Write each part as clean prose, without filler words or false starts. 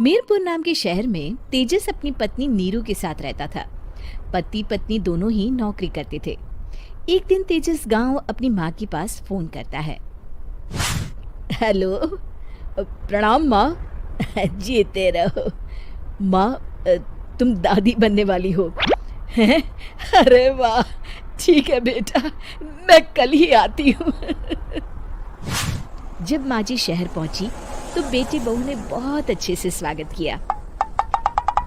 मीरपुर नाम के शहर में तेजस अपनी पत्नी नीरू के साथ रहता था। पति पत्नी दोनों ही नौकरी करते थे। एक दिन तेजस गांव अपनी माँ के पास फोन करता है। हेलो, प्रणाम माँ। जीते रहो माँ, तुम दादी बनने वाली हो हैं? अरे वाह, ठीक है बेटा, मैं कल ही आती हूँ। जब माँ जी शहर पहुंची तो बेटी बहू ने बहुत अच्छे से स्वागत किया।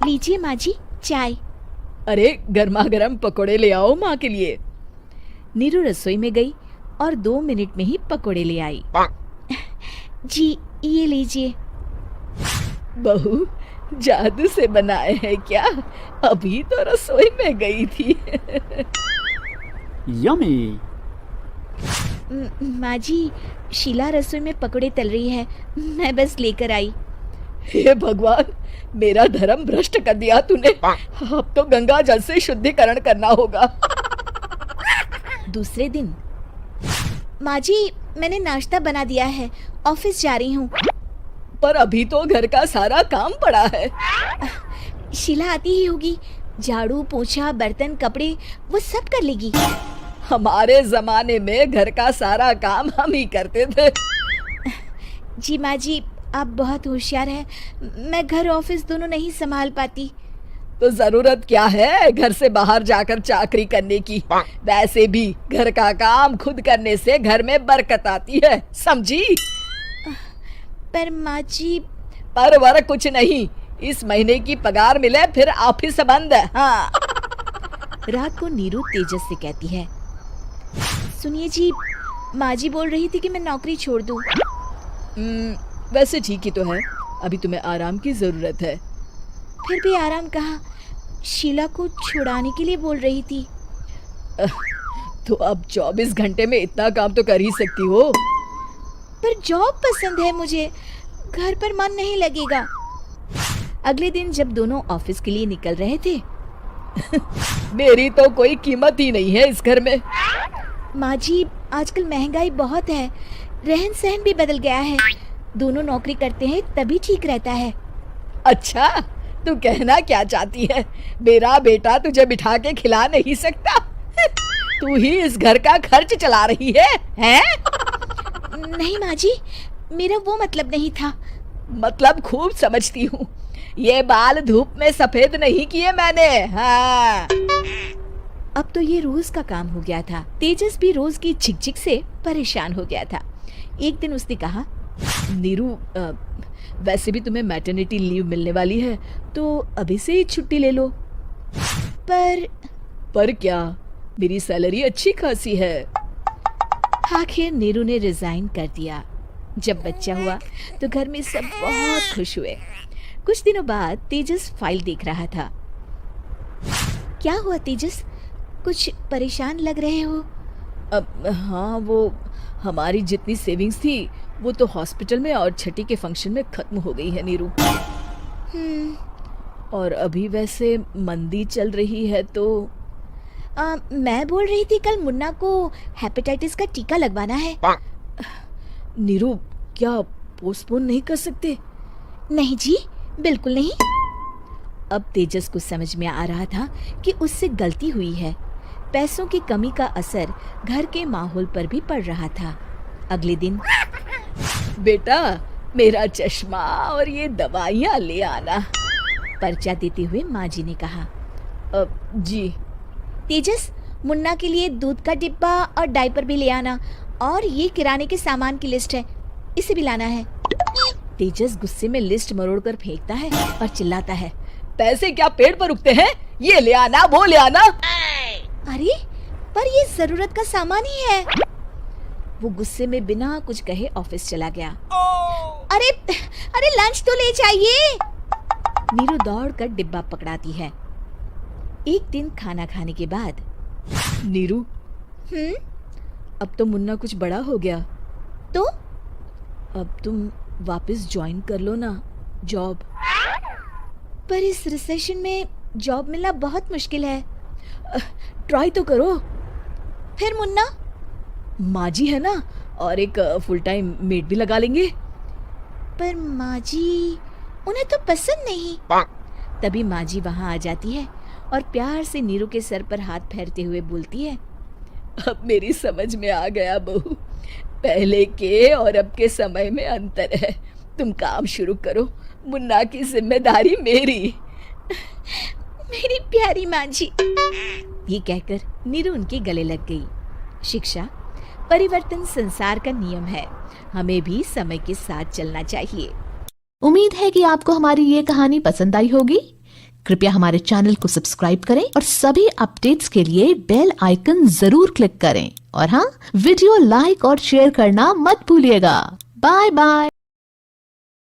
लीजिए माँ जी, चाय। अरे गर्मा गर्म पकोड़े ले आओ माँ के लिए। नीरू रसोई में गई और 2 मिनट में ही पकोड़े ले आई। जी ये लीजिए। बहू जादू से बनाए हैं क्या? अभी तो रसोई में गई थी। यम्मी। माँ जी, शीला रसोई में पकोड़े तल रही है, मैं बस लेकर आई। हे भगवान, मेरा धर्म भ्रष्ट कर दिया तूने। अब तो गंगा जल से शुद्धिकरण करना होगा। दूसरे दिन, माँ जी मैंने नाश्ता बना दिया है, ऑफिस जा रही हूँ। पर अभी तो घर का सारा काम पड़ा है। शीला आती ही होगी, झाड़ू पोछा बर्तन कपड़े वो सब कर लेगी। हमारे जमाने में घर का सारा काम हम ही करते थे। जी माँ जी, आप बहुत होशियार हैं, मैं घर ऑफिस दोनों नहीं संभाल पाती। तो जरूरत क्या है घर से बाहर जाकर चाकरी करने की? वैसे भी घर का काम खुद करने से घर में बरकत आती है, समझी? पर माँ जी। पर वर कुछ नहीं, इस महीने की पगार मिले फिर ऑफिस बंद। हाँ। रात को नीरू तेजस से कहती है, सुनिए जी, माँ जी बोल रही थी कि मैं नौकरी छोड़ दूं। वैसे ठीक ही तो है, अभी तुम्हें आराम की जरूरत है। फिर भी आराम कहाँ, शीला को छुड़ाने के लिए बोल रही थी। तो अब 24 घंटे में इतना काम तो कर ही सकती हो। पर जॉब पसंद है मुझे, घर पर मन नहीं लगेगा। अगले दिन जब दोनों ऑफिस के लिए निकल रहे थे, मेरी तो कोई कीमत ही नहीं है इस घर में। माँ जी, आजकल महंगाई बहुत है, रहन सहन भी बदल गया है, दोनों नौकरी करते हैं तभी ठीक रहता है। अच्छा, तू कहना क्या चाहती है? मेरा बेटा तुझे बिठा के खिला नहीं सकता? तू ही इस घर का खर्च चला रही है, हैं? नहीं माँ जी, मेरा वो मतलब नहीं था। मतलब खूब समझती हूँ, ये बाल धूप में सफेद नहीं किए मैंने। हाँ। अब तो ये रोज का काम हो गया था। तेजस भी रोज की झिकझिक से परेशान हो गया था। एक दिन उसने कहा, नीरू, वैसे भी तुम्हें मैटरनिटी लीव मिलने वाली है, तो अभी से ही छुट्टी ले लो। पर क्या, मेरी सैलरी अच्छी खासी है। आखिर नीरू ने रिजाइन कर दिया। जब बच्चा हुआ तो घर में सब बहुत खुश हुए। कुछ दिनों बाद तेजस फाइल देख रहा था। क्या हुआ तेजस, कुछ परेशान लग रहे हो? हाँ, वो हमारी जितनी सेविंग्स थी वो तो हॉस्पिटल में और छठी के फंक्शन में खत्म हो गई है नीरू। और अभी वैसे मंदी चल रही है तो मैं बोल रही थी कल मुन्ना को हेपेटाइटिस का टीका लगवाना है। नीरू, क्या पोस्टपोन नहीं कर सकते? नहीं जी, बिल्कुल नहीं। अब तेजस को समझ में आ रहा था कि उससे गलती हुई है। पैसों की कमी का असर घर के माहौल पर भी पड़ रहा था। अगले दिन, बेटा मेरा चश्मा और ये दवाइयाँ ले आना, पर्चा देते हुए माँ जी ने कहा। जी। तेजस, मुन्ना के लिए दूध का डिब्बा और डायपर भी ले आना, और ये किराने के सामान की लिस्ट है, इसे भी लाना है। तेजस गुस्से में लिस्ट मरोड़ कर फेंकता है और चिल्लाता है, पैसे क्या पेड़ पर उगते हैं? ये ले आना, वो ले आना। अरे पर ये जरूरत का सामान ही है। वो गुस्से में बिना कुछ कहे ऑफिस चला गया। अरे अरे लंच तो ले जाइए। नीरू दौड़कर डिब्बा पकड़ाती है। एक दिन खाना खाने के बाद, नीरू, अब तो मुन्ना कुछ बड़ा हो गया, तो अब तुम वापस ज्वाइन कर लो ना जॉब। पर इस रिसेशन में जॉब मिलना बहुत मुश्किल है। ट्राई तो करो। फिर मुन्ना? माँ जी है ना, और एक फुल टाइम मेड भी लगा लेंगे। पर माँ जी, उन्हें तो पसंद नहीं। तभी माँ जी वहाँ आ जाती है और प्यार से नीरू के सर पर हाथ फेरते हुए बोलती है, अब मेरी समझ में आ गया बहू, पहले के और अब के समय में अंतर है। तुम काम शुरू करो, मुन्ना की जिम्मेदारी मेरी। मेरी प्यारी माँ जी। ये कहकर नीरू उनके गले लग गई। शिक्षा, परिवर्तन संसार का नियम है, हमें भी समय के साथ चलना चाहिए। उम्मीद है कि आपको हमारी ये कहानी पसंद आई होगी। कृपया हमारे चैनल को सब्सक्राइब करें और सभी अपडेट्स के लिए बेल आइकन जरूर क्लिक करें। और हाँ, वीडियो लाइक और शेयर करना मत भूलिएगा। Bye bye.